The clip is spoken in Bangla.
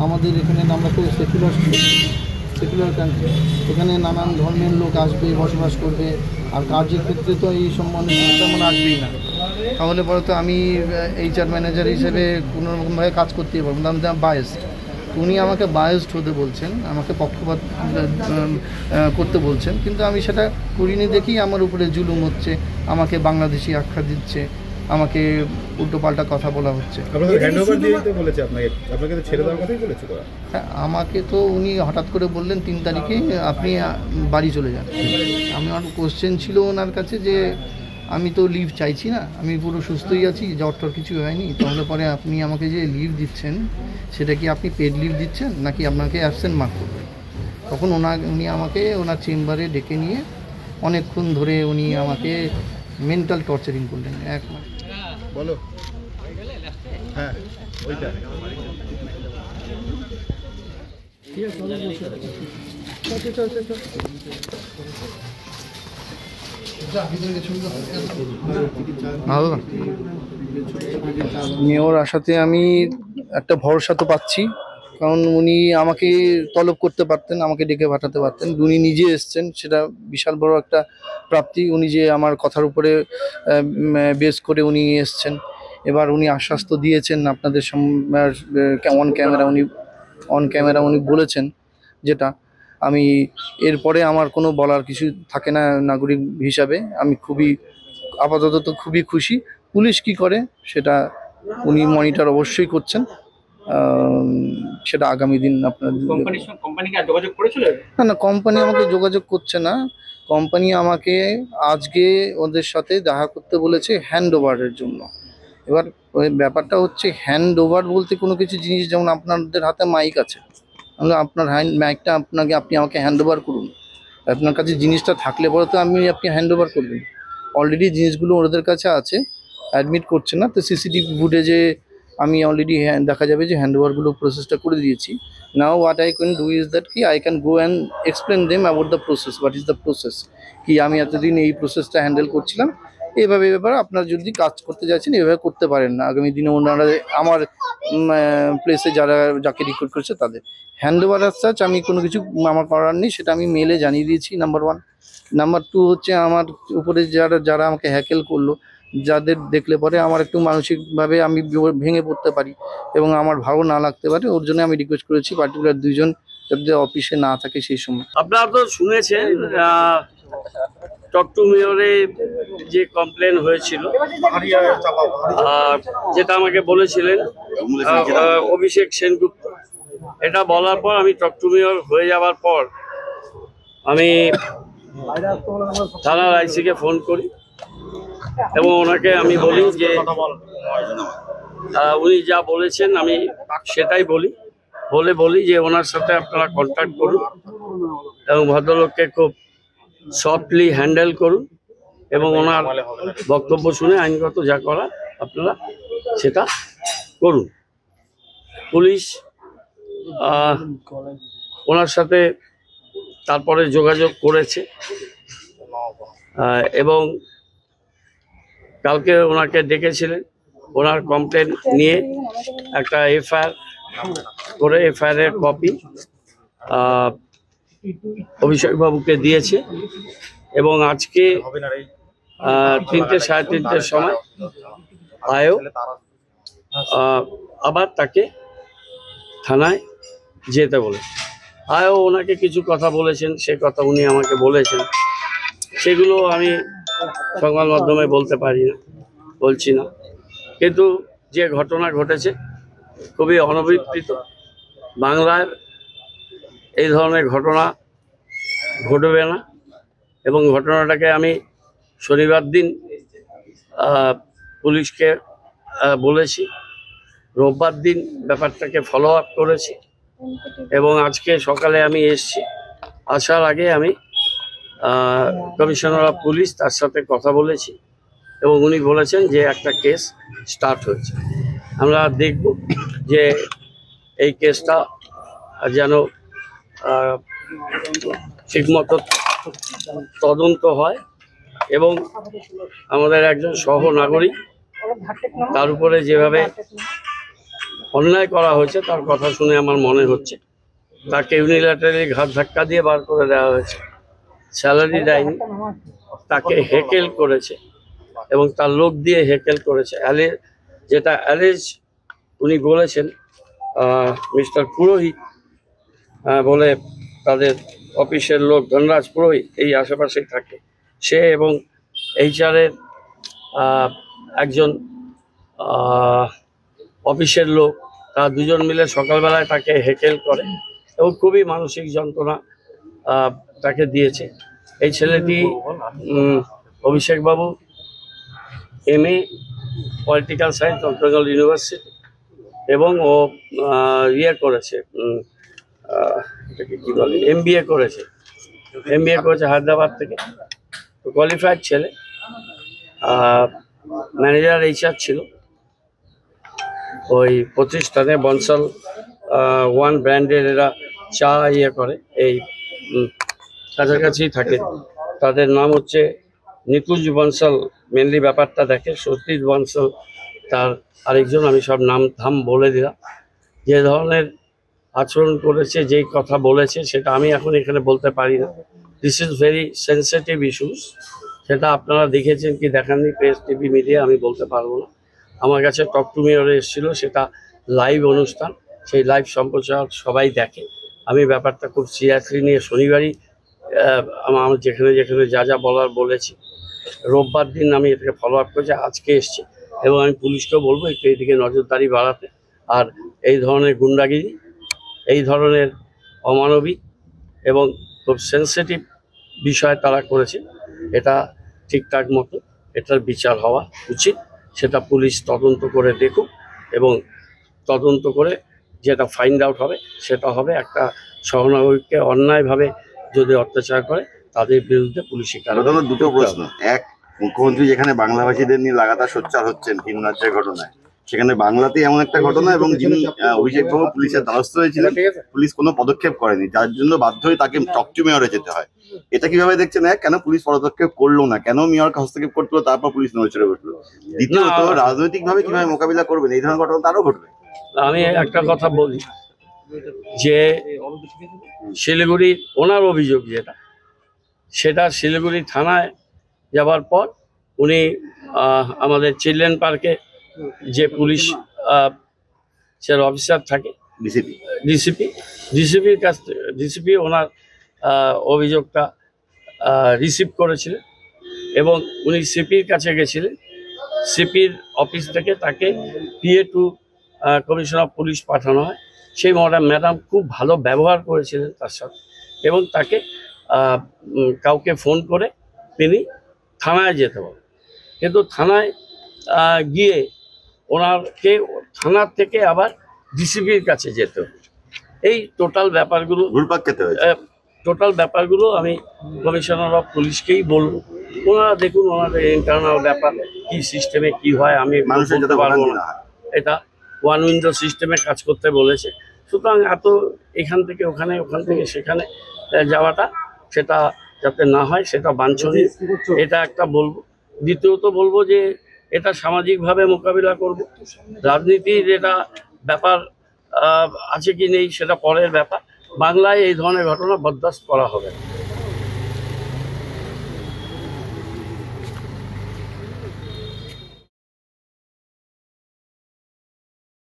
আমাদের এখানে আমরা তো সেকুলার কান্ট্রি, এখানে নানান ধর্মের লোক আসবে, বসবাস করবে, আর কাজের ক্ষেত্রে তো এই সম্বন্ধে তেমন আসবেই না। তাহলে পরে তো আমি HR ম্যানেজার হিসেবে কোনোরকমভাবে কাজ করতেই পারবো না, আমি বায়াসড। উনি আমাকে বায়াসড হতে বলছেন, আমাকে পক্ষপাত করতে বলছেন, কিন্তু আমি সেটা করিনি দেখেই আমার উপরে জুলুম হচ্ছে, আমাকে বাংলাদেশি আখ্যা দিচ্ছে, আমাকে উল্টোপাল্টা কথা বলা হচ্ছে। হ্যাঁ, আমাকে তো উনি হঠাৎ করে বললেন 3 তারিখে আপনি বাড়ি চলে যান। আমার কোশ্চেন ছিল ওনার কাছে যে আমি তো লিভ চাইছি না, আমি পুরো সুস্থই আছি, জ্বর টর কিছু হয়নি, তাহলে পরে আপনি আমাকে যে লিভ দিচ্ছেন সেটা কি আপনি পেড লিভ দিচ্ছেন নাকি আপনাকে অ্যাবসেন্ট মার্ক করবেন? তখন উনি আমাকে ওনার চেম্বারে ডেকে নিয়ে অনেকক্ষণ ধরে উনি আমাকে মেন্টাল টর্চারিং করলেন। এক বলো হ্যাঁ ওইটা মেয়র আসাতে আমি একটা ভরসা তো পাচ্ছি, কারণ উনি আমাকে তলব করতে পারতেন, আমাকে ডেকে পাঠাতে পারতেন, উনি নিজে এসছেন, সেটা বিশাল বড় একটা প্রাপ্তি। উনি যে আমার কথার উপরে বেস করে উনি এসছেন, এবার উনি আশ্বাস তো দিয়েছেন আপনাদের অন ক্যামেরা উনি বলেছেন, যেটা আমি এরপরে আমার কোনো বলার কিছু থাকে না নাগরিক হিসাবে। আমি আপাতত তো খুবই খুশি। পুলিশ কি করে সেটা উনি মনিটর অবশ্যই করছেন, সেটা আগামী দিন আপনার। না, কোম্পানি আমাকে যোগাযোগ করছে না। কোম্পানি আমাকে আজকে ওদের সাথে দেখা করতে বলেছে হ্যান্ড ওভারের জন্য। এবার ওই ব্যাপারটা হচ্ছে হ্যান্ড ওভার বলতে কোনো কিছু জিনিস, যেমন আপনাদের হাতে মাইক আছে, আপনার মাইকটা আপনি আমাকে হ্যান্ড ওভার করুন। আপনার কাছে জিনিসটা থাকলে পরে তো আপনি হ্যান্ড ওভার করবেন। অলরেডি জিনিসগুলো ওদের কাছে আছে, অ্যাডমিট করছে না, তো সিসিটিভি ফুটেজে আমি অলরেডি দেখা যাবে যে হ্যান্ড ওভারগুলো প্রসেসটা করে দিয়েছি। Now what I can do is that কি I can go and explain them about the process, what is the process, কি আমি এতদিন এই প্রসেসটা হ্যান্ডেল করছিলাম, এইভাবে আপনারা যদি কাজ করতে যাচ্ছেন এভাবে করতে পারেন না। আগামী দিনে ওনারা আমার প্লেসে যাকে রিক্রুট করছে তাদের হ্যান্ড ওভার অ্যাজ সাচ আমি কোনো কিছু আমার করার নেই, সেটা আমি মেলে জানিয়ে দিয়েছি, নাম্বার 1। নাম্বার 2 হচ্ছে আমার উপরে যারা আমাকে হ্যাকেল করলো, যাদের দেখলে পরে আমার একটু মানসিকভাবে আমি ভেঙে পড়তে পারি এবং আমার ভালো না লাগতে পারে, ওর জন্য আমি রিকোয়েস্ট করেছি পার্টিকুলার 2 জন যাতে অফিসে না থাকে সেই সময়। আপনারা তো শুনেছেন টক টু মেয়রে যে কমপ্লেন হয়েছিল, যেটা আমাকে বলেছিলেন অভিষেক সেনগুপ্ত, এটা বলার পর আমি টক টু মেয়র হয়ে যাওয়ার পর আমি থানার আইসিকে ফোন করি এবং ওনাকে আমি বলি যে উনি যা বলেছেন আমি সেটাই বলি যে ওনার সাথে আপনারা কন্ট্যাক্ট করুন এবং ভদ্রলোককে খুব সফটলি হ্যান্ডেল করুন এবং ওনার বক্তব্য শুনে আইনগত যা করা আপনারা সেটা করুন। পুলিশ ওনার সাথে তারপরে যোগাযোগ করেছে এবং কালকে ওনাকে ডেকেছিলেন, ওনার কমপ্লেন নিয়ে একটা এফআইআর করে এফআইআরের কপি অভিষেক বাবুকে দিয়েছে এবং আজকে 3টে সাড়ে 3টের সময় আবার তাকে থানায় যেতে বলে ওনাকে কিছু কথা বলেছেন, সে কথা উনি আমাকে বলেছেন, সেগুলো আমি সংবাদ মাধ্যমে বলছি না, কিন্তু যে ঘটনা ঘটেছে খুবই অনভিপ্রেত। বাংলার এই ধরনের ঘটনা ঘটবে না এবং ঘটনাটাকে আমি শনিবার দিন পুলিশকে বলেছি, রোববার দিন ব্যাপারটাকে ফলো আপ করেছি এবং আজকে সকালে আমি এসেছি। আসার আগে আমি কমিশনার অফ পুলিশ তার সাথে কথা বলেছি এবং উনি বলেছেন যে একটা কেস স্টার্ট হয়েছে। আমরা দেখব যে এই কেসটা যেন ঠিকমতো তদন্ত হয় এবং আমাদের একজন সহনাগরিক তার উপরে যেভাবে অন্যায় করা হয়েছে তার কথা শুনে আমার মনে হচ্ছে তাকে ইউনিল্যাটারালি ঘাট ধাক্কা দিয়ে বার করে দেওয়া হয়েছে, স্যালারি দেয়নি, তাকে হেকেল করেছে এবং তার লোক দিয়ে হেকেল করেছে। যেটা অ্যালেজ উনি বলেছেন মিস্টার পুরোহিত বলে তাদের অফিসের লোক ধনরাজ পুরোহিত এই আশেপাশেই থাকে, সে এবং এইচআরের একজন অফিসের লোক, তারা দুজন মিলে সকালবেলায় তাকে হেকেল করে এবং খুবই মানসিক যন্ত্রণা তাকে দিয়েছে। এই ছেলেটি অভিষেকবাবু MA political science West Bengal university এবং ও করেছে এটাকে কি বলে MBA করেছে হায়দ্রাবাদ থেকে। তো কোয়ালিফাইড ছেলে, ম্যানেজার HR ছিল ওই প্রতিষ্ঠানে। বনসাল ওয়ান ব্র্যান্ডের এরা চা করে, এই কাছাকাছি থাকে। তাদের নাম হচ্ছে নিকুঞ্জ বনসাল, মেনলি ব্যাপারটা দেখে। সতীশ বনসাল তার আরেকজন, আমি সব নাম ধাম বলে দিলাম। যে ধরনের আচরণ করেছে, যেই কথা বলেছে, সেটা আমি এখন এখানে বলতে পারি না। This is very sensitive issues, সেটা আপনারা দেখেছেন কি দেখাননি, প্রেস, টিভি, মিডিয়া, আমি বলতে পারবো না। আমার কাছে টক টু মেয়রে এসেছিলো, সেটা লাইভ অনুষ্ঠান, সেই লাইভ সম্প্রচার সবাই দেখে। আমি ব্যাপারটা খুব সিরিয়াসলি নিয়ে শনিবারই আমার যেখানে যেখানে যা যা বলার বলেছি। রোববার দিন আমি এটাকে ফলো আপ করেছি, আজকে এসছি এবং আমি পুলিশকেও বলবো একটু এইদিকে নজরদারি বাড়াতে। আর এই ধরনের গুন্ডাগিরি, এই ধরনের অমানবিক এবং খুব সেন্সিটিভ বিষয় তারা করেছে, এটা ঠিকঠাক মতো এটার বিচার হওয়া উচিত। সেটা পুলিশ তদন্ত করে দেখুক এবং তদন্ত করে যেটা ফাইন্ড আউট হবে সেটা হবে একটা সহনাগরিককে অন্যায়ভাবে যদি অত্যাচার করে তাদের বিরুদ্ধে পুলিশি কার্যক্রম। দুটো প্রশ্ন। এক, মুখ্যমন্ত্রী যেখানে বাংলাভাষীদের নিয়ে লাগাতার সোচ্চার হচ্ছেন ভিন রাজ্যের ঘটনায়, সেখানে বাংলাতেই এমন একটা ঘটনা এবং যিনি অভিষেকবাবু পুলিশের দ্বারস্থ হয়েছিলেন, পুলিশ কোনো পদক্ষেপ করেনি, যার জন্য বাধ্য হয়ে তাকে টক টু মেয়রে যেতে হয়। এটা কিভাবে দেখছেন? কেন পুলিশ পদক্ষেপ করলো না? কেন মেয়রকে হস্তক্ষেপ করতে হলো, তারপর পুলিশ নড়ে বসলো? দ্বিতীয়ত, রাজনৈতিকভাবে কিভাবে মোকাবিলা করবেন এই ধরনের ঘটনা? আরও ঘটবে। আমি একটা কথা বলি যে শিলিগুড়ি ওনার অভিযোগ যেটা, সেটা শিলিগুড়ি থানায় যাবার পর উনি আমাদের চিলড্রেন পার্কে যে পুলিশ সে অফিসার থাকে ডিসিপির কাছ থেকে, ডিসিপি ওনার অভিযোগটা রিসিভ করেছিলেন এবং উনি সিপির কাছে গেছিলেন। সিপির অফিস থেকে তাকে PA to commissioner of police পাঠানো হয়। সেই ম্যাডাম খুব ভালো ব্যবহার করেছিলেন তার সাথে এবং তাকে কাউকে ফোন করে তিনি থানায় যেতে বলেন। কিন্তু থানায় গিয়ে ওনাকে থানার থেকে আবার ডিসিপির কাছে যেতে হবে। এই টোটাল ব্যাপারগুলো আমি কমিশনার অফ পুলিশকেই বলবো। ওনারা দেখুন ওনাদের ইন্টারনাল ব্যাপার কি সিস্টেমে কি হয় আমি বলতে পারবো না। এটা ওয়ান উইন্ডো সিস্টেমে কাজ করতে বলেছে। সুতরাং এত এখান থেকে ওখানে, ওখান থেকে সেখানে যাওয়াটা সেটা যাতে না হয় সেটা বাঞ্ছনীয়, এটা একটা বলবো। দ্বিতীয়ত বলবো যে এটা সামাজিকভাবে মোকাবিলা করব। রাজনীতির এটা ব্যাপার আছে কি নেই সেটা পরের ব্যাপার। বাংলায় এই ধরনের ঘটনা বরদাস্ত করা হবে না।